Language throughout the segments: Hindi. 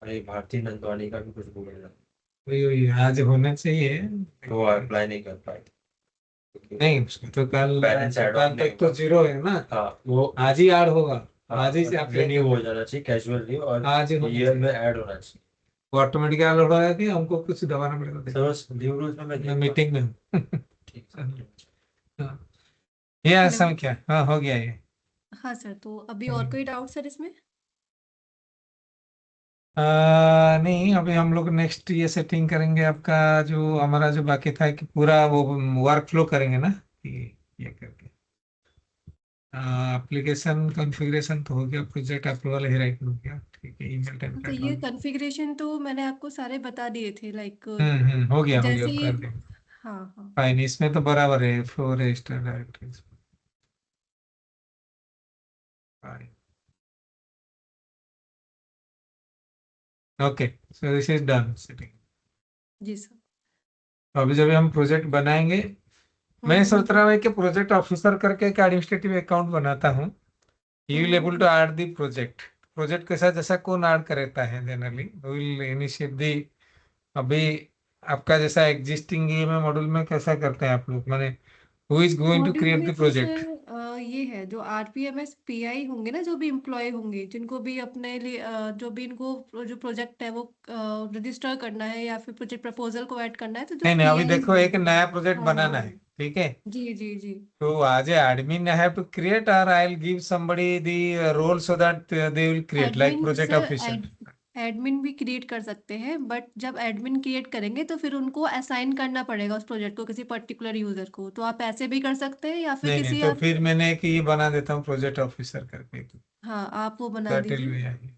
अरे भारती नंदवानी का भी कुछ बोल रहा था, वही वही आज होना चाहिए। तो वो अप्लाई नहीं कर पाए क्योंकि नहीं उसका तो कल बैलेंस ऐड कल ऑन नहीं तक तो हुआ। जीरो है ना। हाँ वो आज ही ऐड होगा। हाँ, आज ही से अप्लाई रिन्यू हो करना जाना चाहिए, कैजुअल लीव, और है। आज ही होना ईयर चाहिए। में ऐड होना चाहिए। वो ऑटोमेटिक ऐड हो रहा है कि हमको कुछ दबाना पड़ेगा सर देखो। बस लीव रूल्स में मैं मैं देखता हूँ। मीटिंग में हूँ। ठीक है। हाँ, ये हेलो। ऐसा क्या, हाँ हो गया ये। हाँ सर, तो अभी और हम्म। कोई डाउट सर इसमें? नहीं अभी हम लोग नेक्स्ट ये सेटिंग करेंगे आपका, जो हमारा जो बाकी था कि पूरा वो वर्क फ्लो करेंगे ना, ये करके एप्लीकेशन कॉन्फ़िगरेशन तो हो गया, प्रोजेक्ट अप्रूवल है, राइट हो गया, ठीक है, ईमेल हाँ, तो टेम्पलेट ये वाला। कॉन्फ़िगरेशन तो मैंने आपको सारे बता दिए थे, लाइक हो गया जैसे ये। कर देंगे। हाँ हाँ। फाइन, इसमें तो बराबर है, flow register directories. Fine. Okay, so this is done setting. जी सर। अभी जब हम प्रोजेक्ट बनाएंगे, मैं हम्म। सोच रहा हूँ कि प्रोजेक्ट ऑफिसर करके एक एडमिनिस्ट्रेटिव अकाउंट बनाता हूँ। You will hmm. Able to add the project. Project के साथ जैसा कौन ऐड करता है जनरली, विल इनिशिएट दी। अभी आपका जैसा एग्जिस्टिंग ये में मॉड्यूल में कैसा करते हैं आप लोग, माने who is going to module create में द तो प्रोजेक्ट। सर ये है जो आरपीएमएस पीआई होंगे ना, जो भी इम्प्लॉय होंगे, जिनको भी अपने लिए जो भी इनको जो प्रोजेक्ट है वो रजिस्टर करना है या फिर प्रोजेक्ट प्रपोजल को ऐड करना है, तो जो नहीं नहीं, अभी पीआई देखो एक होंगे। नया प्रोजेक्ट हाँ हाँ। बनाना है, ठीक है। जी जी जी। तो आज admin I have to create, or I'll give somebody the role so that they will create like admin project sir officer. Admin भी क्रिएट कर सकते हैं, बट जब एडमिन क्रिएट करेंगे तो फिर उनको असाइन करना पड़ेगा उस प्रोजेक्ट को किसी पर्टिकुलर यूजर को, तो आप ऐसे भी कर सकते हैं या फिर नहीं नहीं, किसी तो आप। फिर मैंने एक ये बना देता हूँ प्रोजेक्ट ऑफिसर करके। हाँ, आप वो बना दैट विल दीजिए। बी।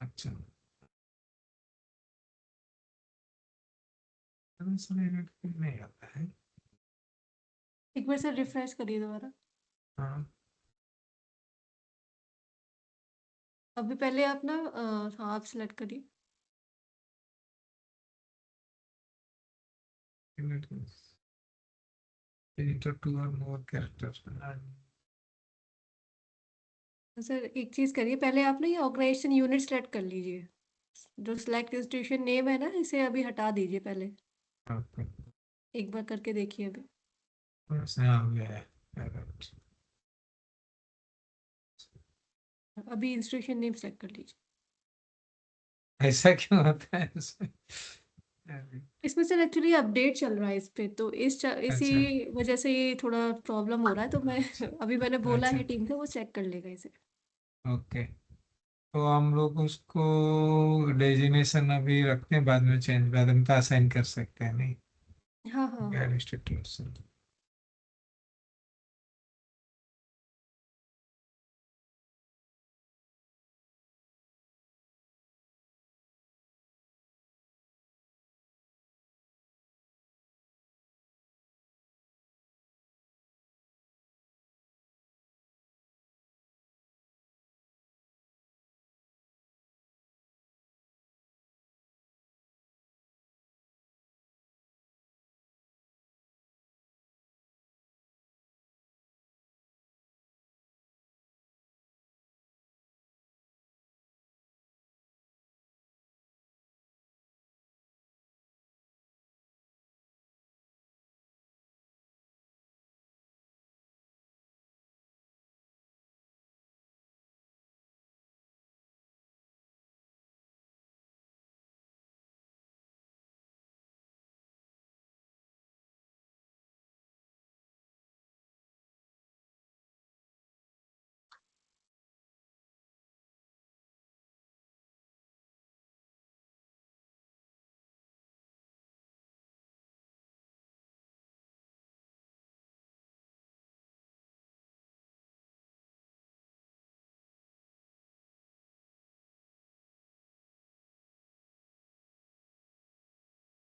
अच्छा, नहीं आता है। एक बार सर रिफ्रेश करिए दोबारा। हाँ, अभी पहले आप ना हाँ, आप सिलेक्ट करिए। editor two or more characters। तो सर एक चीज करिए, पहले आप ना ये ऑर्गेनाइजेशन यूनिट सेलेक्ट कर लीजिए। जो सिलेक्ट इंस्टीट्यूशन नेम है ना, इसे अभी हटा दीजिए पहले। ओके, एक बार करके देखिए अभी। ऐसे आ गया है। Alright। अभी इंस्टीट्यूशन नेम सेलेक्ट कर लीजिए। ऐसा क्यों होता है इसमें? इसमें सर एक्चुअली अपडेट चल रहा है इस पे, तो इसी अच्छा वजह से ये थोड़ा प्रॉब्लम हो रहा है, तो मैं अच्छा अभी मैंने बोला अच्छा। है टीम को, वो चेक कर लेगा इसे। ओके, तो हम लोग उसको डेजिग्नेशन अभी रखते हैं, बाद में चेंज, बाद में तो असाइन कर सकते हैं नहीं। हाँ हाँ हाँ। एडमिनिस्ट्रेटिव से।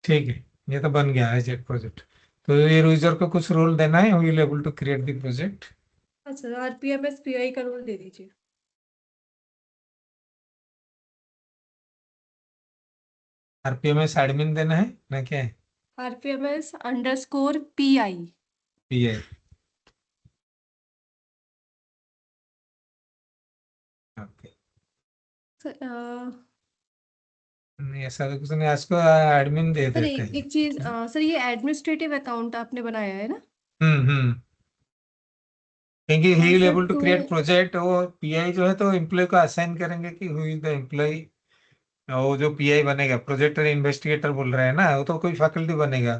ठीक है, ये तो बन गया है जेट प्रोजेक्ट। तो ये यूजर को कुछ रोल देना है, will able to create the project. अच्छा, आरपीएमएस पीआई का रोल दे दीजिए। आरपीएमएस एडमिन देना है ना, क्या है? आरपीएमएस अंडरस्कोर पीआई। पीए। ओके। नहीं, ऐसा तो कुछ नहीं, इसको एडमिन दे सर देते एक हैं। एक चीज, सर ये एडमिनिस्ट्रेटिव अकाउंट आपने बनाया है ना? हम्म। क्योंकि he will sir able to तो क्रिएट प्रोजेक्ट, वो पीआई जो है तो एम्प्लॉय को असाइन करेंगे कि हु इज द एम्प्लॉय। वो जो पीआई बनेगा, प्रोजेक्ट और इन्वेस्टिगेटर बोल रहे हैं ना, वो तो कोई फैकल्टी बनेगा।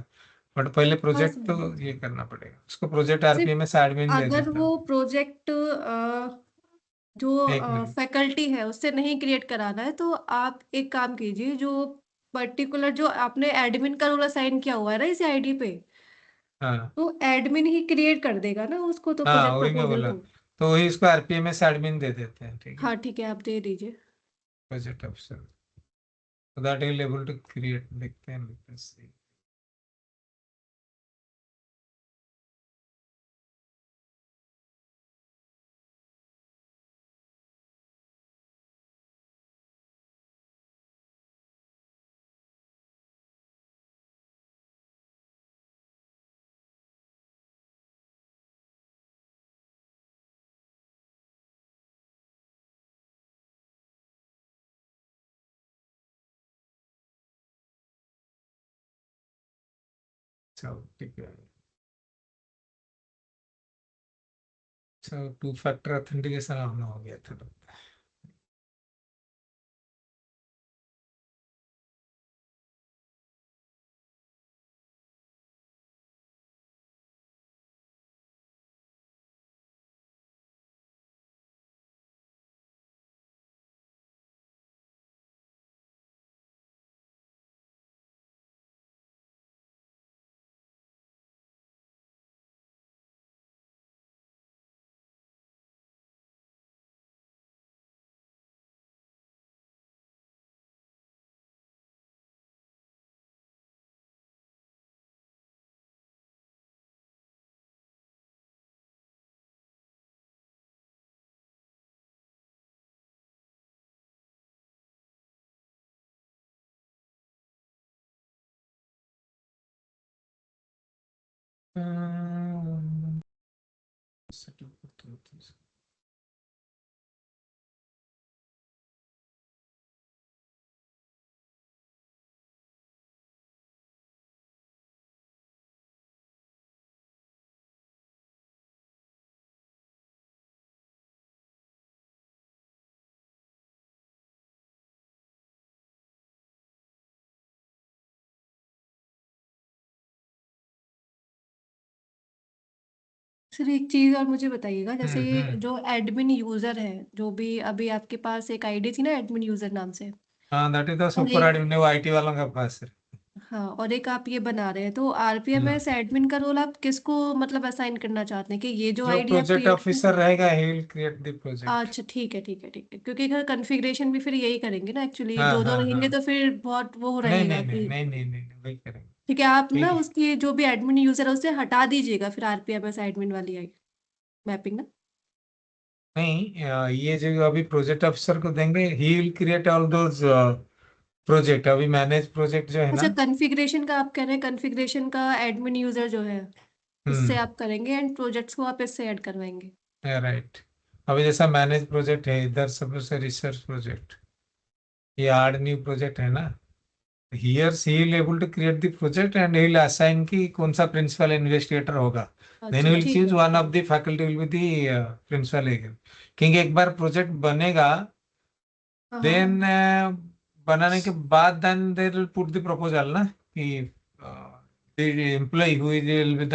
बट पहले हाँ प्रोजेक्ट तो सर, ये करना पड़ेगा उसको, प्रोजेक्ट सिर्फ आरपीएमएस एडमिन दे अगर देता वो हूँ। प्रोजेक्ट जो एक मिनट। फैकल्टी है उससे नहीं क्रिएट कराना है तो आप एक काम कीजिए, जो पर्टिकुलर जो आपने एडमिन का रोल असाइन किया हुआ है ना इस आईडी पे, हाँ तो एडमिन ही क्रिएट कर देगा ना उसको, तो हाँ, प्रोजेक्ट वही मैं प्रपोजल बोला। को। तो वही इसको आरपीएमएस एडमिन दे देते हैं, ठीक है। हाँ ठीक है, आप दे दीजिए। Project officer, so that he will able to create, देखते हैं, let's see। चलो ठीक है। चलो, टू फैक्टर ऑथेंटिकेशन ऑन हो गया था। Um, सर एक चीज और मुझे बताइएगा, जैसे हम्म। जो एडमिन यूजर है, जो भी अभी आपके पास एक आईडी थी ना एडमिन यूजर नाम से, हाँ, दैट इज द और सुपर एक, एडमिन, वो आईटी वालों का पास है। हाँ और एक आप ये बना रहे हैं, तो हम्म। आरपीएमएस एडमिन का रोल आप किसको मतलब असाइन करना चाहते हैं, कि ये जो जो आईडी आप प्रोजेक्ट क्रिएट कर। ऑफिसर रहेगा, he will create the project. अच्छा ठीक है ठीक है ठीक है, क्योंकि अगर कॉन्फ़िगरेशन भी फिर यही करेंगे ना, एक्चुअली हाँ दो दो हाँ रहेंगे हाँ। तो फिर बहुत वो नहीं रहेगा नहीं नहीं कि। नहीं नहीं नहीं नहीं, वही करेंगे। ठीक है, आप ना ठीक है। उसकी जो भी एडमिन यूजर है उससे हटा दीजिएगा फिर आरपीएमएस एडमिन वाली आई मैपिंग ना। नहीं, ये जो अभी प्रोजेक्ट ऑफिसर को देंगे, he will create all those project. अभी मैनेज प्रोजेक्ट जो है अच्छा, ना। कॉन्फ़िगरेशन का आप कह रहे हैं, कॉन्फ़िगरेशन का एडमिन यूजर जो है उससे हम्म। आप करेंगे एंड प्रोजेक्ट्स को आप इससे ऐड करवाएंगे। राइट। अभी जैसा मैनेज प्रोजेक्ट है, इधर सब से रिसर्च प्रोजेक्ट, ये आड न्यू प्रोजेक्ट है ना। Here he will able to create the project and he will assign कि कौन सा प्रिंसिपल इन्वेस्टिगेटर होगा। then अच्छा he will ठीक choose है one ठीक of the faculty will be the principal again। क्योंकि एक बार प्रोजेक्ट बनेगा, है। हाँ then बनाने के बाद then they will put the proposal ना, कि the employee who will be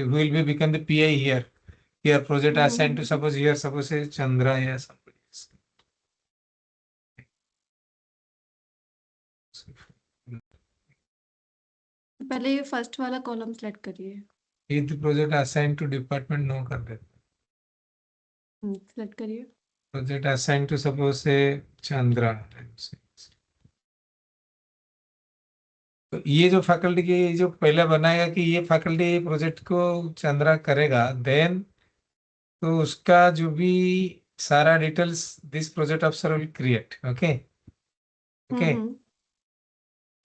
who will be become the PI here project assigned to हाँ। suppose here suppose say Chandra या somebody else। तो पहले ये फर्स्ट वाला कॉलम सेलेक्ट करिए। if the project assigned to department no कर देते। सेलेक्ट करिए। प्रोजेक्ट असाइन टू सपोज से चंद्रा। तो ये जो फैकल्टी की जो पहले बनाएगा कि ये फैकल्टी प्रोजेक्ट को चंद्रा करेगा, देन तो उसका जो भी सारा details this project officer will create, okay okay. Hmm.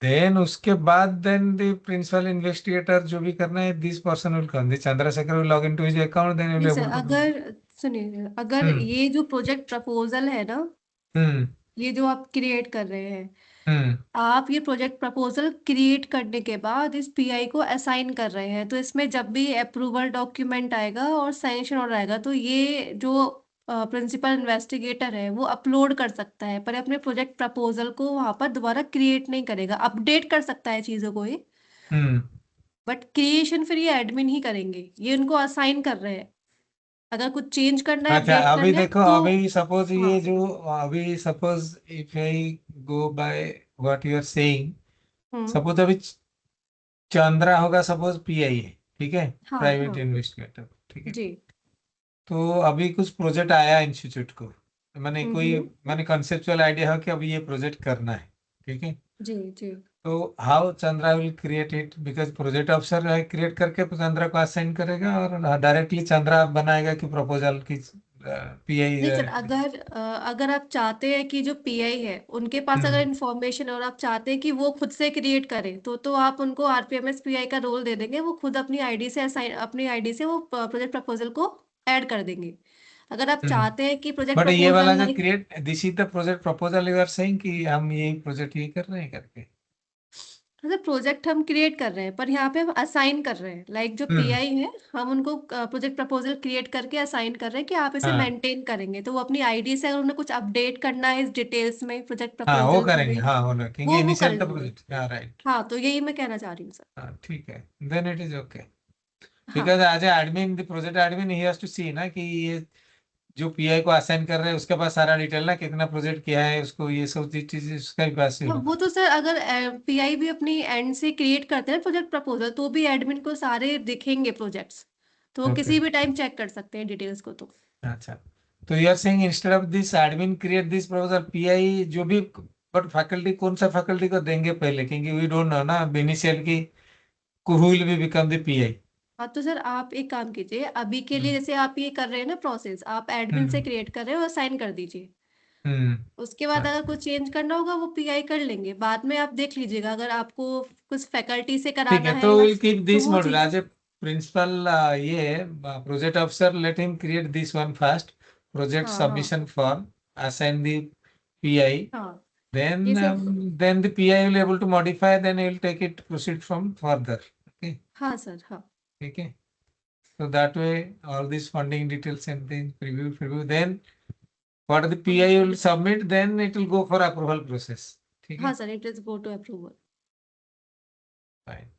Then उसके बाद देन द प्रिंसिपल इन्वेस्टिगेटर जो भी करना है this person will come, the Chandrashekhar will log into his account, then will नहीं सर, एबल टू डू। अगर सुनिए, अगर हम्म ये जो प्रोजेक्ट प्रपोजल है ना, हम्म ये जो आप क्रिएट कर रहे हैं, हम्म आप ये प्रोजेक्ट प्रपोजल क्रिएट करने के बाद इस पीआई को असाइन कर रहे हैं, तो इसमें जब भी अप्रूवल डॉक्यूमेंट आएगा और सैंक्शन ऑर्डर आएगा, तो ये जो प्रिंसिपल इन्वेस्टिगेटर है वो अपलोड कर सकता है, पर अपने प्रोजेक्ट प्रपोजल को वहां पर दोबारा क्रिएट नहीं करेगा। अपडेट कर सकता है चीजों को ये, हम्म। बट क्रिएशन फिर ये एडमिन ही करेंगे, ये उनको असाइन कर रहे हैं। अगर कुछ चेंज करना है, अच्छा, अपडेट अभी करना है देखो, तो। अभी सपोज हाँ ये जो, अभी suppose if I go by what you are saying, hmm. Suppose अभी चंद्रा होगा, सपोज पीआई है, ठीक है, हाँ प्राइवेट हाँ इन्वेस्टिगेटर, ठीक है। जी। तो अभी कुछ प्रोजेक्ट आया इंस्टीट्यूट को, मैंने कोई, हम्म। मैंने कंसेप्चुअल आइडिया हो कि अभी ये प्रोजेक्ट करना है, ठीक है। जी जी। तो how Chandra will create it, because project officer create करके चंद्रा को असाइन करेगा, और डायरेक्टली चंद्रा बनाएगा कि प्रपोजल की पीआई। नहीं सर, अगर आप चाहते हैं कि जो पीआई है उनके पास अगर हम्म इंफॉर्मेशन और आप चाहते हैं कि वो खुद से क्रिएट करें, तो आप उनको आरपीएमएस पीआई का रोल दे देंगे, वो खुद अपनी आईडी से असाइन, अपनी आईडी से वो प्रोजेक्ट प्रपोजल को ऐड कर देंगे। अगर आप हम्म। चाहते हैं कि प्रोजेक्ट बट ये वाला प्रपोजल जो like, create, this is the project proposal you are saying कि हम ये प्रोजेक्ट ये कर रहे हैं करके। मतलब प्रोजेक्ट हम क्रिएट कर रहे हैं पर यहाँ पे हम असाइन कर रहे हैं, लाइक जो हम्म। पीआई है हम उनको प्रोजेक्ट प्रपोजल क्रिएट करके असाइन कर रहे हैं कि आप इसे हाँ मेंटेन करेंगे, तो वो अपनी आईडी से अगर उन्हें कुछ अपडेट करना है इस डिटेल्स में प्रोजेक्ट हाँ, वो प्रपोजल करेंगे, में, हाँ, वो रखेंगे वो कर इनिशियल द लेंगे। प्रोजेक्ट, हाँ, राइट। हाँ, तो यही मैं कहना चाह रही हूँ सर। हाँ, ठीक है, देन इट इज ओके। हाँ because as admin, the project admin, he has to see ना कि ये जो पीआई को असाइन कर रहे हैं उसके पास सारा डिटेल ना, कितना प्रोजेक्ट किया है उसको, ये सब चीज उसका भी पास ही हाँ, वो होगा। तो सर अगर पीआई भी अपनी एंड से क्रिएट करते हैं प्रोजेक्ट प्रपोजल, तो भी एडमिन को सारे दिखेंगे प्रोजेक्ट्स, तो वो ओके, किसी भी टाइम चेक कर सकते हैं डिटेल्स को तो। अच्छा। तो you are saying instead of this admin create this proposal, PI जो भी, बट फैकल्टी कौन सा फैकल्टी को देंगे पहले, क्योंकि वी डोंट नो ना इनिशियल की who will be become the PI। हाँ, तो सर आप एक काम कीजिए, अभी के लिए हम्म जैसे आप ये कर रहे हैं ना प्रोसेस, आप एडमिन से हम्म क्रिएट कर रहे हो और साइन कर दीजिए। हम्म। उसके बाद अगर अच्छा, कुछ चेंज करना होगा वो पीआई कर लेंगे, बाद में आप देख लीजिएगा अगर आपको कुछ फैकल्टी से ठीक कराना है, है तो या विल कीप तो दिस वो मॉड्यूल चीज। एज ए प्रिंसिपल, ये project officer let him create this one first, project हाँ हाँ submission form, assign the PI, हाँ then ये सब। then the PI will able to modify, then he will take it proceed from further, okay, हाँ सर हाँ। ठीक है। So that way all these funding details and things preview, then what the PI will submit, then it will go for approval process, ठीक हाँ है, sir, it is go to approval. fine।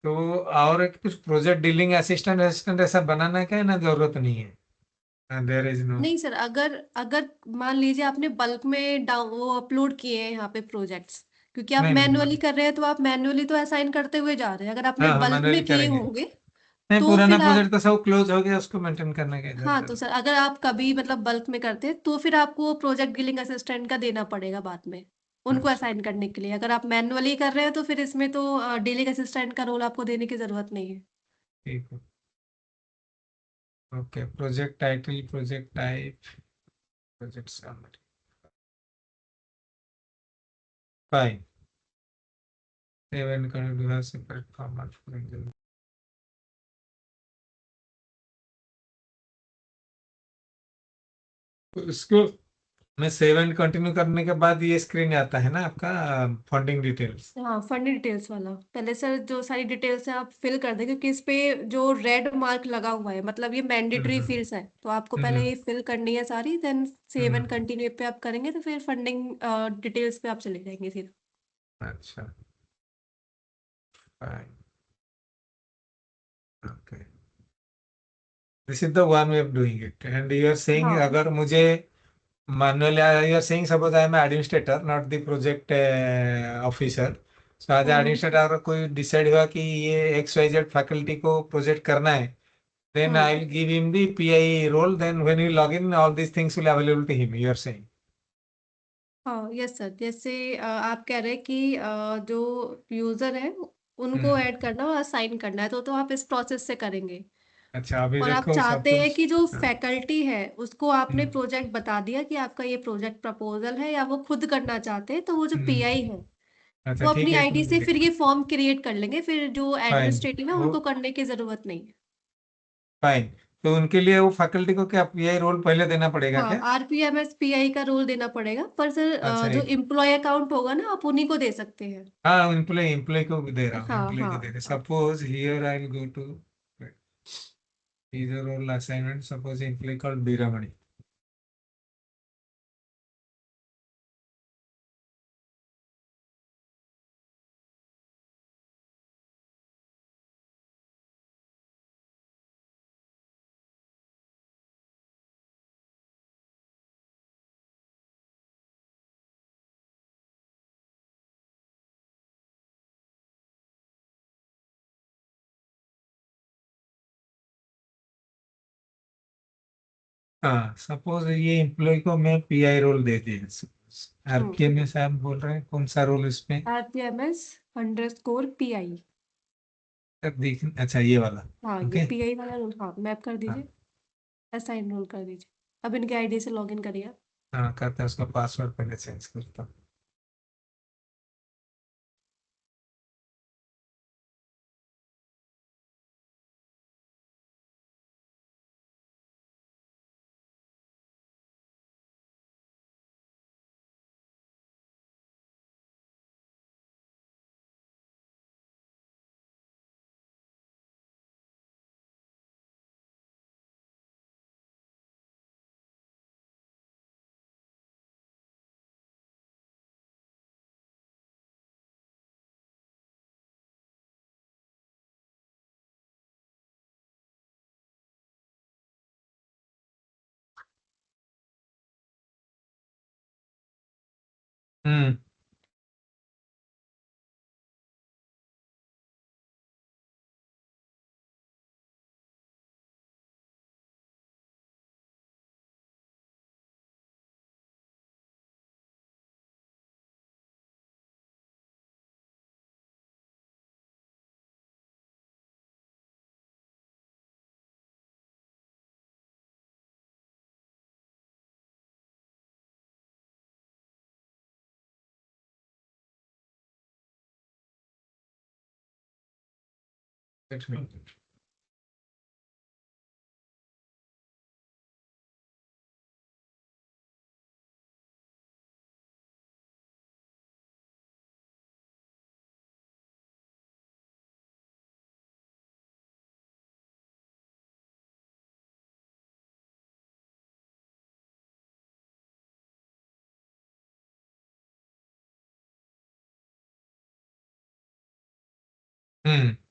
तो और एक कुछ प्रोजेक्ट डीलिंग असिस्टेंट असिस्टेंट ऐसा बनाना क्या है ना, जरूरत नहीं है, देयर इज नो। नहीं सर, अगर अगर मान लीजिए आपने बल्क में डाउन वो अपलोड किए हैं यहाँ पे प्रोजेक्ट्स, क्योंकि आप नहीं नहीं मैन्युअली कर रहे हैं, तो आप मैन्युअली तो असाइन करते हुए जा रहे हैं, अगर आपने हाँ हाँ, बल्क मैनुअली में किए करेंगे। होंगे नहीं, तो पुराना फिर आप। प्रोजेक्ट तो सब क्लोज हो गया, उसको मेंटेन करने के हाँ, तो जरूरत। सर अगर आप कभी मतलब बल्क में करते हैं तो फिर आपको प्रोजेक्ट डीलिंग असिस्टेंट का देना पड़ेगा बाद में, उनको अच्छा, असाइन करने के लिए। अगर आप मैन्युअली कर रहे हैं तो फिर इसमें तो डीलिंग असिस्टेंट का रोल आपको देने की जरूरत नहीं है। ठीक है, okay. Project title, project type, project summary, fine. Seven कर do have separate format for example। उसको मैं सेवन कंटिन्यू करने के बाद ये स्क्रीन आता है ना आपका, फंडिंग डिटेल्स। हाँ, फंड डिटेल्स वाला पहले सर जो सारी डिटेल्स हैं आप फिल कर दें, क्योंकि इस पे जो रेड मार्क लगा हुआ है मतलब ये मैंडेटरी हम्म फील्ड्स है, तो आपको पहले हम्म ये फिल करनी है सारी, then save and hmm. Continue पे आप करेंगे तो फिर फंडिंग डिटेल्स पे आप चले जाएंगे फिर। अच्छा, fine, okay. This is the one way of doing it, and you are saying हाँ अगर मुझे manually, you are saying suppose I am administrator not the project officer, so as hmm administrator अगर कोई डिसाइड हुआ कि ये XYZ फैकल्टी को प्रोजेक्ट करना है, then I hmm. will give him the PI role, then when you log in all these things will available to him, you are saying। हाँ यस सर, जैसे आप कह रहे हैं कि जो यूजर है उनको ऐड करना और असाइन करना है, तो आप इस प्रोसेस से करेंगे। अच्छा अभी और आप देखो चाहते हैं सपोज कि जो फैकल्टी है उसको आपने हम्म, प्रोजेक्ट बता दिया कि आपका ये प्रोजेक्ट प्रपोजल है, या वो खुद करना चाहते हैं, तो वो जो हम्म, पीआई है अच्छा वो ठीक अपनी है आईडी से फिर ये फॉर्म क्रिएट कर लेंगे, फिर जो फाइन एडमिनिस्ट्रेटिव है वो उनको करने की जरूरत नहीं है। फाइन तो उनके लिए वो फैकल्टी को क्या पीआई रोल पहले देना पड़ेगा हाँ, क्या? आरपीएमएस पीआई का रोल देना पड़ेगा, पर सर अच्छा जो एक एम्प्लॉय अकाउंट होगा ना, आप उन्हीं को दे सकते हैं। हाँ एम्प्लॉय को भी दे रहा हूँ, हाँ एम्प्लॉय हाँ को दे रहे हाँ। Suppose here I will go to is role assignment suppose employ called Biramani. हाँ सपोज ये एम्प्लॉय को मैं पीआई रोल दे दिया, आरपीएम में से आप बोल रहे हैं कौन सा रोल इसमें आरपीएमएस अंडरस्कोर पीआई। देख अच्छा ये वाला. हाँ, ये ओके पीआई वाला रोल, हाँ मैप कर हाँ दीजिए, असाइन रोल कर दीजिए। अब इनके आईडी से लॉगिन करिए आप। हाँ करते हैं उसका पासवर्ड पहले चेंज करता हूँ. हम्म एक मिनट.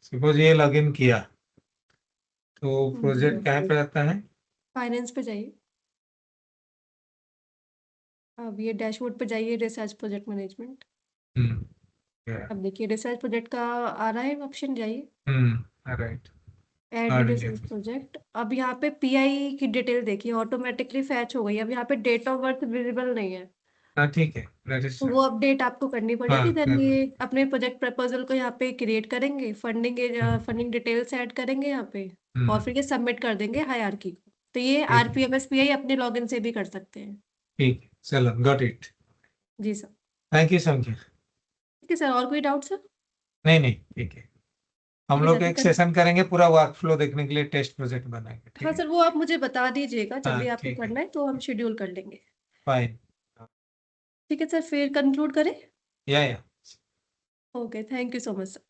सपोज ये लॉगिन किया तो प्रोजेक्ट कहाँ पे आता है? फाइनेंस पे जाइए, अब ये डैशबोर्ड पे जाइए, रिसर्च प्रोजेक्ट मैनेजमेंट। हम्म yeah. अब देखिए रिसर्च प्रोजेक्ट का आ रहा है ऑप्शन, जाइए right add new research project. अब यहाँ पे पीआई की डिटेल देखिए, ऑटोमेटिकली फैच हो गई। अब यहाँ पे डेट ऑफ बर्थ विजिबल नहीं है, हाँ ठीक है तो रजिस्टर. वो अपडेट आपको करनी पड़ेगी। हाँ देन कर ये अपने प्रोजेक्ट प्रपोजल को यहाँ पे क्रिएट करेंगे, फंडिंग डिटेल्स ऐड करेंगे यहाँ पे, और फिर ये सबमिट कर देंगे हायरार्की को। तो ये ठीक है आरपीएमएस पीआई अपने लॉगिन से भी कर सकते हैं। ठीक है चलो गॉट इट. जी सर। थैंक यू समझे. ठीक है सर, और कोई डाउट सर? नहीं नहीं ठीक है. हम ठीक है लोग सर, एक सेशन करेंगे पूरा वर्क फ्लो देखने के लिए, टेस्ट प्रोजेक्ट बनाएंगे. ठीक हाँ है सर, वो आप मुझे बता दीजिएगा जब हाँ भी आपको ठीक है करना है, तो हम शेड्यूल कर लेंगे। फाइन. ठीक है सर, फिर कंक्लूड करें। या okay, thank you so much sir.